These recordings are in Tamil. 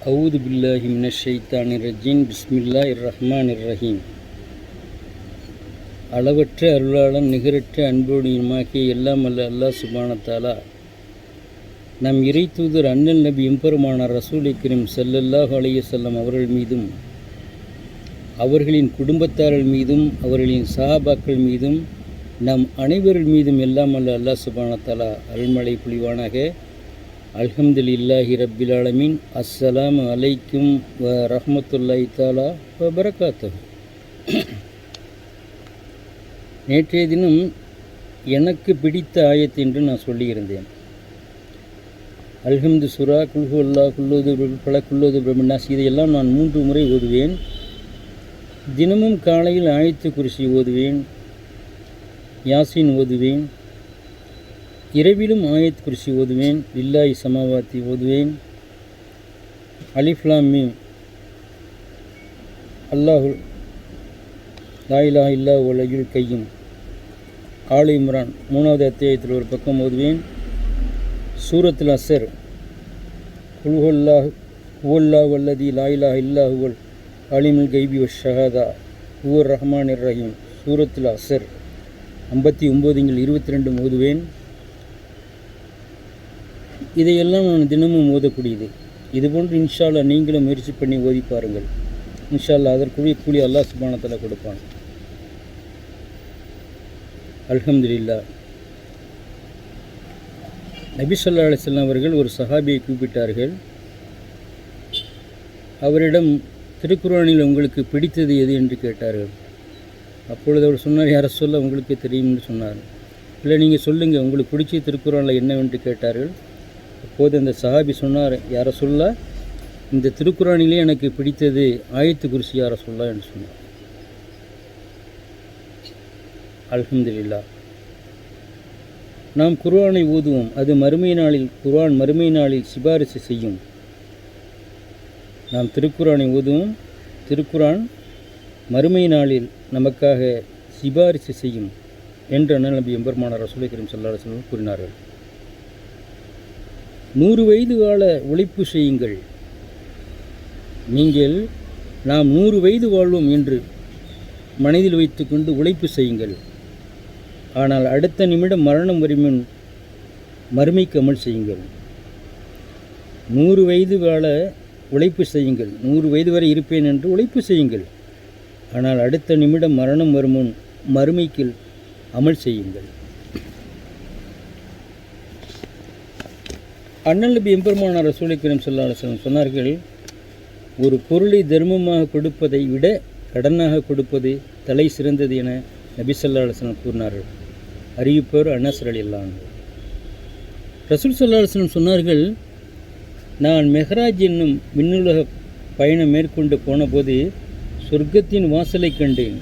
அவுது பில்லாஹி மினஷ் ஷைத்தானிர் ரஜீம். பிஸ்மில்லாஹிர் ரஹ்மானிர் ரஹீம். அளவற்ற அருளாளன் நிகரற்ற அன்போடியுமாகிய எல்லாம் அல்ல அல்லாஹ் சுப்ஹானஹு வ தஆலா நம் இறை தூதர் அண்ணல் நபி எம்பெருமானார் ரசூலை கரீம் ஸல்லல்லாஹு அலைஹி வஸல்லம் அவர்கள் மீதும் அவர்களின் குடும்பத்தார்கள் மீதும் அவர்களின் சஹாபாக்கள் மீதும் நம் அனைவர்கள் மீதும் எல்லாம் அல்ல அல்லாஹ் சுப்ஹானஹு வ தஆலா அருள்மழை பொழிவானாக. அல்ஹம்துலில்லாஹி ரப்பில் ஆலமீன். அஸ்ஸலாமு அலைக்கும் வ ரஹ்மத்துல்லாஹி தஆலா வ பரகாத்துஹு. நேற்றைய தினம் எனக்கு பிடித்த ஆயத்து என்று நான் சொல்லியிருந்தேன். அல்ஹம்து சுரா, குல்ஹு அல்லாஹ், குல்லோது பல, குல்லோது பிரம்மன்னாஸ், இதையெல்லாம் நான் 3 முறை ஓதுவேன். தினமும் காலையில் ஆயத்து குர்சி ஓதுவேன், யாசின் ஓதுவேன். இரவிலும் ஆயத் குர்சி ஓதுவேன், லில்லாஹி சமாவாத்தி ஓதுவேன், அலிஃப் லாம் மீம், அல்லாஹு லா இலாஹ இல்லல்லாஹு வல் ஹய்யுல் கய்யூம், ஆல் இம்ரான் 3வது அத்தியாயத்தில் ஒரு பக்கம் ஓதுவேன். சூரத்துல் அஸ்ர், குல் ஹுவல்லாஹு அல்லதி லா இலாஹ இல்லா ஹுவல் அலீமுல் கைபி வஷ் ஷஹாதா ஹுவர் ரஹ்மானிர் ரஹீம், சூரத்துல் அஸ்ர் 59 22 ஓதுவேன். இதையெல்லாம் நான் தினமும் ஓதக்கூடியது. இதுபோன்று இன்ஷா அல்லாஹ் நீங்களும் முயற்சி பண்ணி ஓதி பாருங்கள். இன்ஷா அல்லாஹ் அதற்குரிய கூலி அல்லாஹ் சுப்ஹானஹு வ தஆலா கொடுப்பான். அல்ஹம்துலில்லாஹ். நபி ஸல்லல்லாஹு அலைஹி வஸல்லம் அவர்கள் ஒரு சஹாபியை கூப்பிட்டார்கள். அவரிடம் திருக்குர்ஆனில் உங்களுக்கு பிடித்தது எது என்று கேட்டார்கள். அப்பொழுது அவர் சொன்னார், யார சொல்ல உங்களுக்கு தெரியும் என்று சொன்னார். இல்லை, நீங்கள் சொல்லுங்கள், உங்களுக்கு பிடிச்ச திருக்குர்ஆனில் என்னவென்று கேட்டார்கள். அப்போது அந்த சஹாபி சொன்னார், யார சொல்ல இந்த திருக்குர்ஆனிலே எனக்கு பிடித்தது ஆயத்து குர்சி யார சொல்ல என்று சொன்னார். அல்ஹம்துலில்லாஹ். நாம் குர்ஆனை ஓதுவோம். அது மறுமை நாளில், குர்ஆன் மறுமை நாளில் சிபாரிசு செய்யும். நாம் திருக்குர்ஆனை ஓதுவோம், திருக்குர்ஆன் மறுமை நாளில் நமக்காக சிபாரிசு செய்யும் என்று அண்ணல் நபி எம்பெருமானார் ரசூலுல்லாஹி ஸல்லல்லாஹு அலைஹி வஸல்லம் கூறினார்கள். 100 வயது கால உழைப்பு செய்யுங்கள். நீங்கள் நாம் 100 வயது வாழ்வோம் என்று மனதில் வைத்துக்கொண்டு உழைப்பு செய்யுங்கள். ஆனால் அடுத்த நிமிடம் மரணம் வரும் மறுமைக்கு அமல் செய்யுங்கள். 100 வயது கால உழைப்பு செய்யுங்கள். 100 வயது வரை இருப்பேன் என்று உழைப்பு செய்யுங்கள். ஆனால் அடுத்த நிமிடம் மரணம் வரும் முன் மறுமைக்கு அமல் செய்யுங்கள். அண்ணல் நபி எம்பெருமானார் ரசூலுல்லாஹி ஸல்லல்லாஹு அலைஹி வஸல்லம் சொன்னார்கள், ஒரு பொருளை தர்மமாக கொடுப்பதை விட கடனாக கொடுப்பது தலை சிறந்தது என நபி ஸல்லல்லாஹு அலைஹி வஸல்லம் கூறினார்கள். அறிவிப்பவர் அனஸ் ரலியல்லாஹு அன்ஹு. ரசூல் ஸல்லல்லாஹு அலைஹி வஸல்லம் சொன்னார்கள், நான் மெஹராஜ் என்னும் விண்ணுலக பயணம் மேற்கொண்டு போனபோது சொர்க்கத்தின் வாசலை கண்டேன்.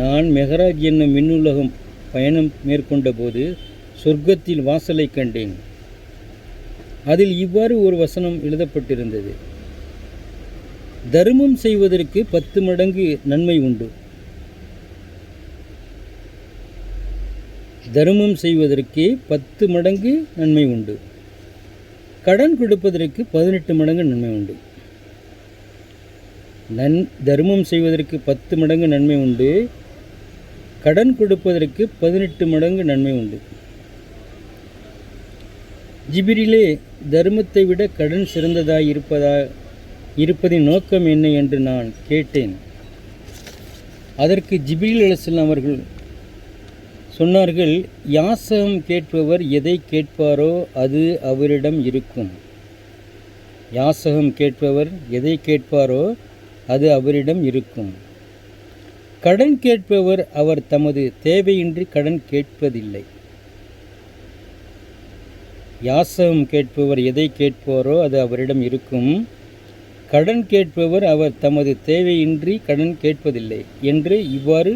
நான் மெஹராஜ் என்னும் விண்ணுலகம் பயணம் மேற்கொண்ட போது சொர்க்கத்தில் வாசலை கண்டேன். அதில் இவ்வாறு ஒரு வசனம் எழுதப்பட்டிருந்தது, தர்மம் செய்வதற்கு 10 மடங்கு நன்மை உண்டு. தர்மம் செய்வதற்கு 10 மடங்கு நன்மை உண்டு. கடன் கொடுப்பதற்கு 18 மடங்கு நன்மை உண்டு. தர்மம் செய்வதற்கு 10 மடங்கு நன்மை உண்டு. கடன் கொடுப்பதற்கு 18 மடங்கு நன்மை உண்டு. ஜிப்ரீலே, தர்மத்தை விட கடன் சிறந்ததாய் இருப்பதின் நோக்கம் என்ன என்று நான் கேட்டேன். அதற்கு ஜிப்ரீல் அலைஹிஸ்ஸலாம் அவர்கள் சொன்னார்கள், யாசகம் கேட்பவர் எதை கேட்பாரோ அது அவரிடம் இருக்கும். யாசகம் கேட்பவர் எதை கேட்பாரோ அது அவரிடம் இருக்கும். கடன் கேட்பவர் அவர் தமது தேவையின்றி கடன் கேட்பதில்லை. யாசகம் கேட்பவர் எதை கேட்பாரோ அது அவரிடம் இருக்கும். கடன் கேட்பவர் அவர் தமது தேவையின்றி கடன் கேட்பதில்லை என்று இவ்வாறு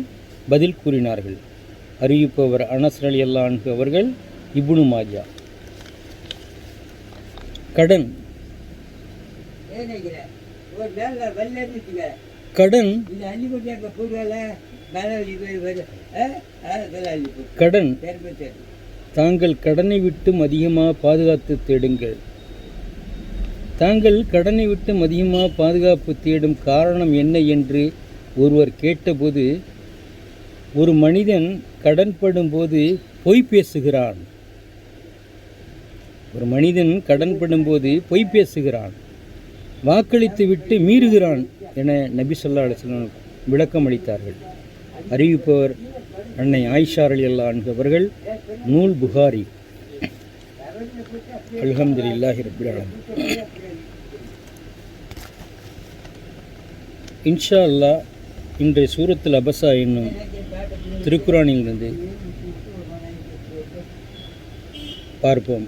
பதில் கூறினார்கள். அறிவிப்பவர் அனஸ் ரலியல்லாஹு அன்ஹு அவர்கள், இப்னு மாஜா. கடன் கடன் தாங்கள் கடனை விட்டும் அதிகமாக பாதுகாத்து தேடுங்கள். தாங்கள் கடனை விட்டு அதிகமாக பாதுகாப்பு தேடும் காரணம் என்ன என்று ஒருவர் கேட்டபோது, ஒரு மனிதன் கடன்படும் போது பொய் பேசுகிறான். ஒரு மனிதன் கடன்படும் போது பொய் பேசுகிறான், வாக்களித்து விட்டு மீறுகிறான் என நபி ஸல்லல்லாஹு அலைஹி வஸல்லம் விளக்கம் அளித்தார்கள். அறிவிப்பவர் அன்னை ஆயிஷா ரலியல்லாஹு அன்ஹா அவர்கள். நூல் புகாரி. அல்ஹம்துலில்லாஹி ரப்பில் ஆலமீன். இன்ஷா அல்லாஹ் இன்றைய சூரத்துல் அபஸா என்னும் திருக்குரானிலிருந்து பார்ப்போம்.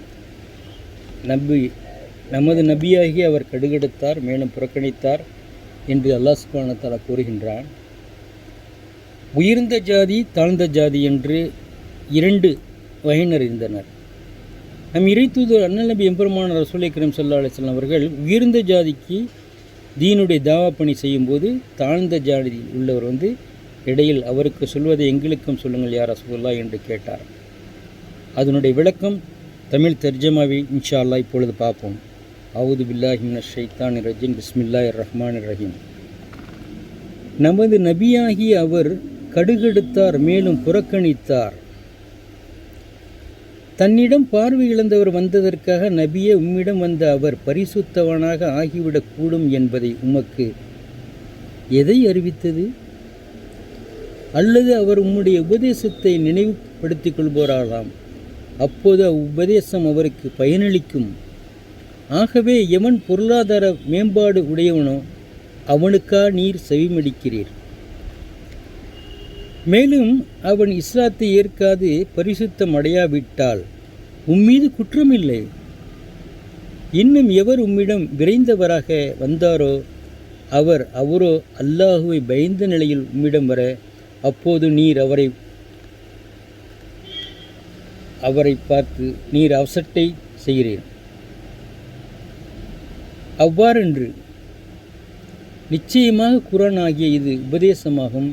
நமது நபியாகி அவர் கடுகெடுத்தார், மேலும் புறக்கணித்தார் என்று அல்லாஹ் சுப்ஹானஹு வ தஆலா கூறுகின்றான். உயர்ந்த ஜாதி, தாழ்ந்த ஜாதி என்று 2 வகையினர் இருந்தனர். நம் இறைத்தூதர் அண்ணல் நபி எம்பெருமானார் ரசூலுல்லாஹி ஸல்லல்லாஹு அலைஹி வஸல்லம் அவர்கள் உயர்ந்த ஜாதிக்கு தீனுடைய தாவா பணி செய்யும்போது, தாழ்ந்த ஜாதியில் உள்ளவர் இடையில் அவருக்கு சொல்வதை எங்களுக்கும் சொல்லுங்கள் யா ரசூலுல்லாஹ் என்று கேட்டார். அதனுடைய விளக்கம் தமிழ் தர்ஜமாவை இன்ஷா அல்லாஹ் இப்பொழுது பார்ப்போம். அவுது பில்லாஹி மினஷ் ஷைத்தானிர் ரஜீம். பிஸ்மில்லாஹிர் ரஹ்மானிர் ரஹீம். நமது நபியாகி அவர் கடுகெடுத்தார், மேலும் புறக்கணித்தார். தன்னிடம் பார்வை இழந்தவர் வந்ததற்காக, நபியே உம்மிடம் வந்த அவர் பரிசுத்தவனாக ஆகிவிடக்கூடும் என்பதை உமக்கு எதை அறிவித்தது? அல்லது அவர் உம்முடைய உபதேசத்தை நினைவுபடுத்திக் கொள்வோராகலாம். அப்போது அவ்வுபதேசம் அவருக்கு பயனளிக்கும். ஆகவே எவன் பொருளாதார மேம்பாடு உடையவனோ அவனுக்கா நீர் செவிமடிக்கிறீர். மேலும் அவன் இஸ்லாத்தை ஏற்காது பரிசுத்தம் அடையாவிட்டால் உம்மீது குற்றமில்லை. இன்னும் எவர் உம்மிடம் விரைந்தவராக வந்தாரோ அவரோ அல்லாஹுவை பயந்த நிலையில் உம்மிடம் வர, அப்போது நீர் அவரை பார்த்து நீர் அவசட்டை செய்கிறீர். அவ்வாறென்று நிச்சயமாக குர்ஆன் ஆகிய இது உபதேசமாகும்.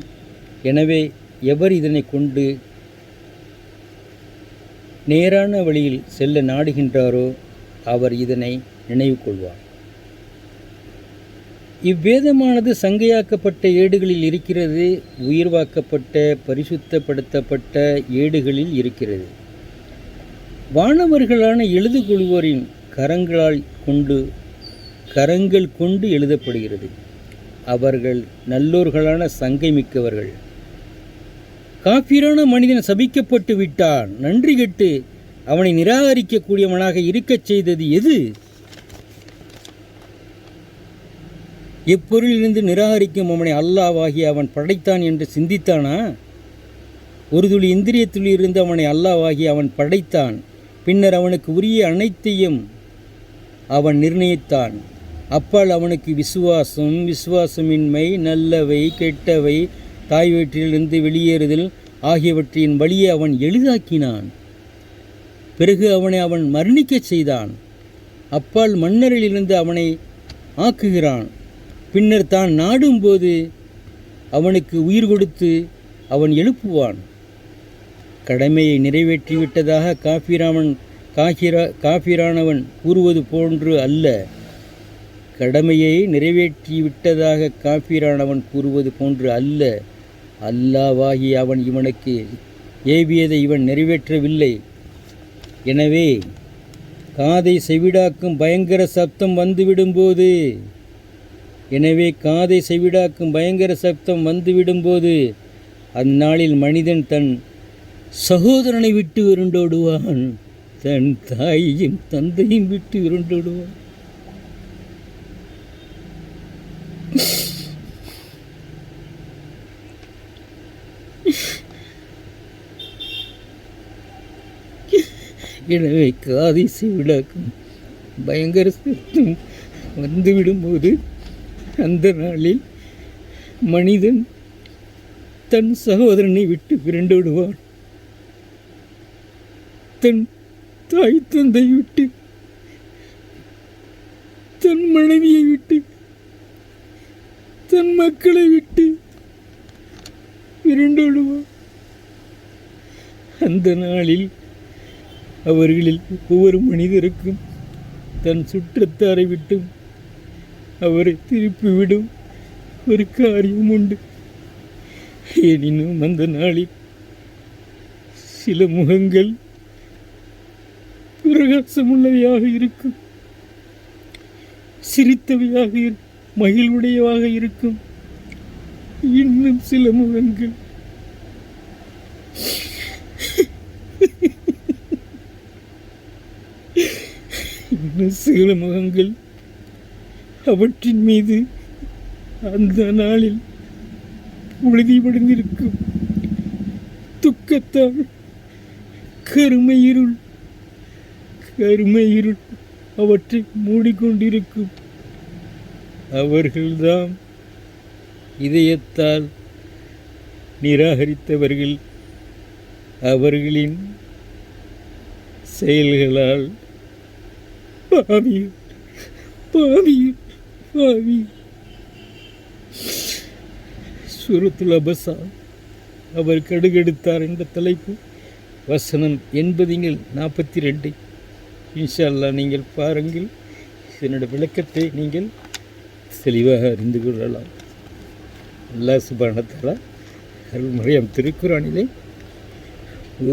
எனவே எவர் இதனை கொண்டு நேரான வழியில் செல்ல நாடுகின்றாரோ அவர் இதனை நினைவு கொள்வார். இவ்வேதமானது சங்கையாக்கப்பட்ட ஏடுகளில் இருக்கிறது, உயிர்வாக்கப்பட்ட பரிசுத்தப்படுத்தப்பட்ட ஏடுகளில் இருக்கிறது. வானவர்களான எழுதுகொள்வோரின் கரங்கள் கொண்டு எழுதப்படுகிறது. அவர்கள் நல்லோர்களான சங்கை மிக்கவர்கள். காஃபிரான மனிதன் சபிக்கப்பட்டு விட்டான். நன்றி கெட்டு அவனை நிராகரிக்கக்கூடியவனாக இருக்கச் செய்தது எது? எப்பொருளிலிருந்து நிராகரிக்கும் அவனை அல்லாஹ்வாகி அவன் படைத்தான் என்று சிந்தித்தானா? ஒரு துளி இந்திரியத்திலிருந்து அவனை அல்லாஹ்வாகி அவன் படைத்தான். பின்னர் அவனுக்கு உரிய அனைத்தையும் அவன் நிர்ணயித்தான். அப்பால் அவனுக்கு விசுவாசமின்மை, நல்லவை கெட்டவை, தாய் வயிற்றிலிருந்து வெளியேறுதல் ஆகியவற்றின் வழியை அவன் எளிதாக்கினான். பிறகு அவன் மரணிக்கச் செய்தான். அப்பால் மன்னரிலிருந்து அவனை ஆக்குகிறான். பின்னர் தான் நாடும்போது அவனுக்கு உயிர் கொடுத்து அவன் எழுப்புவான். கடமையை நிறைவேற்றிவிட்டதாக காஃபிரானவன் கூறுவது போன்று அல்ல. கடமையை நிறைவேற்றிவிட்டதாக காஃபிரானவன் கூறுவது போன்று அல்ல. அல்லாஹ்வாகி அவன் இவனுக்கு ஏவியதை இவன் நிறைவேற்றவில்லை. எனவே காதை செவிடாக்கும் பயங்கர சப்தம் வந்துவிடும்போது அந்நாளில் மனிதன் தன் சகோதரனை விட்டு விருண்டோடுவான், தன் தாயையும் தந்தையும் விட்டு விருண்டோடுவான். எனவே காதை செவிடாக்கும் பயங்கர சத்தம் வந்துவிடும்போது அந்த நாளில் மனிதன் தன் சகோதரனை விட்டு விரண்டோடுவான், தன் தாய் தந்தை விட்டு, தன் மனைவியை விட்டு, தன் மக்களை விட்டு விரண்டோடுவான். அந்த நாளில் அவர்களில் ஒவ்வொரு மனிதருக்கும் தன் சுற்றத்தாரை விட்டும் அவரை திருப்பிவிடும் ஒரு காரியம் உண்டு. எனினும் அந்த நாளில் சில முகங்கள் பிரகாசமுள்ளவையாக இருக்கும், சிரித்தவையாக மகிழ்வுடையவாக இருக்கும். இன்னும் சில முகங்கள் அவற்றின் மீது அந்த நாளில் புழுதி படுந்திருக்கும். துக்கத்தால் கருமையிருள் அவற்றை மூடிக்கொண்டிருக்கும். அவர்கள்தான் இதயத்தால் நிராகரித்தவர்கள். அவர்களின் செயல்களால் பாவி சூரத்துல் அபஸா அவர் கடுகெடுத்தார் என்ற தலைப்பு, வசனம் 80-42. இன்ஷா அல்லாஹ் நீங்கள் பாருங்கள். இதனுடைய விளக்கத்தை நீங்கள் தெளிவாக அறிந்து கொள்ளலாம். அல்லாஹ் சுப்ஹானஹு வ தஆலா அருள்மறையாம் திருக்குர்ஆனிலே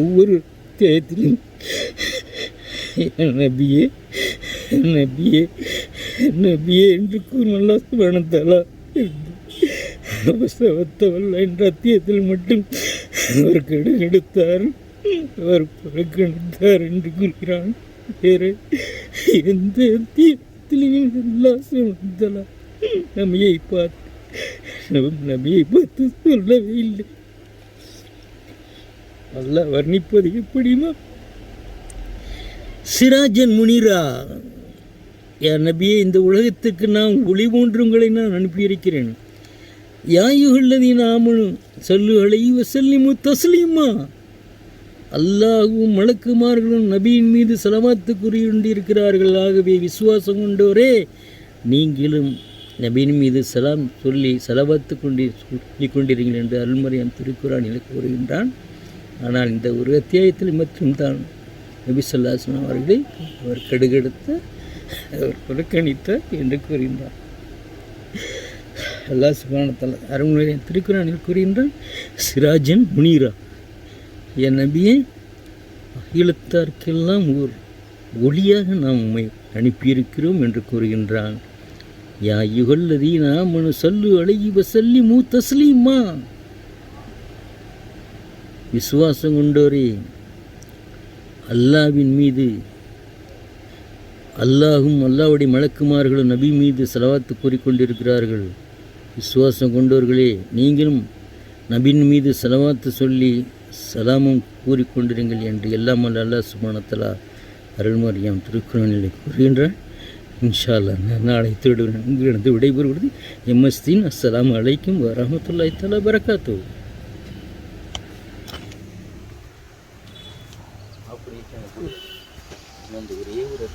ஒவ்வொரு அத்தியாயத்திலும் நபியே நபியே நபியே என்று கூறும் அல்லாஹ் சுப்ஹானஹு வ தஆலா அவசரத்தவல்ல என்ற அத்தியத்தில் மட்டும் அவர் கடுகெடுத்தார், அவர் புறக்கணித்தார் என்று கூறுகிறான். வேறு எந்த அத்தியத்திலையும் அல்லாஹ் சுப்ஹானஹு வ தஆலா நபியை பார்த்து சொல்லவே இல்லை. அல்லாஹ் வர்ணிப்பது எப்படிமா, சிராஜன் முனிரா, யா நபியே, இந்த உலகத்துக்கு நான் ஒளி போன்று உங்களை நான் அனுப்பியிருக்கிறேன். யா அய்யுஹல்லதீன ஆமனு ஸல்லு அலைஹி வஸல்லிமு தஸ்லீமா, அல்லாஹ்வும் மலக்குமார்களும் நபியின் மீது ஸலவாத்து கூறியிருக்கிறார்கள். ஆகவே விசுவாசம் கொண்டோரே, நீங்களும் நபியின் மீது சலாம் சொல்லி ஸலவாத்து சொல்லிக் கொண்டிருங்கள் என்று அருள்மறையாம் திருக்குர்ஆனில் கூறுகின்றான். ஆனால் இந்த ஒரு அத்தியாயத்தில் மட்டும்தான் நபி ஸல்லல்லாஹு அலைஹி வஸல்லம் அவர்களை அவர் கடுகெடுத்த, அவர் புறக்கணித்தார் என்று கூறுகின்றார். அல்லாஹ் சுப்ஹானஹு வ தஆலா அருள்மறையாம் திருக்குர்ஆனில் கூறுகின்றான், சிராஜன் முனீரா, என் நபியே, அகிலத்தார்க்கெல்லாம் ஓர் ஒளியாக நாம் உம்மை அனுப்பியிருக்கிறோம் என்று கூறுகின்றான். யா அய்யுஹல்லதீன ஆமனு ஸல்லு அலைஹி வஸல்லிமு தஸ்லீமா, விசுவாசம் கொண்டோரே, அல்லாஹ்வின் மீது, அல்லாஹும் அல்லாஹ்வுடைய மலக்குமார்களும் நபி மீது ஸலவாத்து கூறிக்கொண்டிருக்கிறார்கள். விசுவாசம் கொண்டோர்களே, நீங்களும் நபியின் மீது ஸலவாத்து சொல்லி சலாமும் கூறிக்கொண்டிருங்கள் என்று எல்லாம் அல்லாஹ் சுப்ஹானஹு வ தஆலா அருள்மறையாம் திருக்குர்ஆனில் கூறுகின்றான். இன்ஷா அல்லாஹ் நாளை உங்களிடம் விடைபெறுவது எம்எஸ்தீன். அஸ்ஸலாமு அலைக்கும் வரஹ்மத்துல்லாஹி தஆலா பரகாத்துஹு. ஒரே ஒரு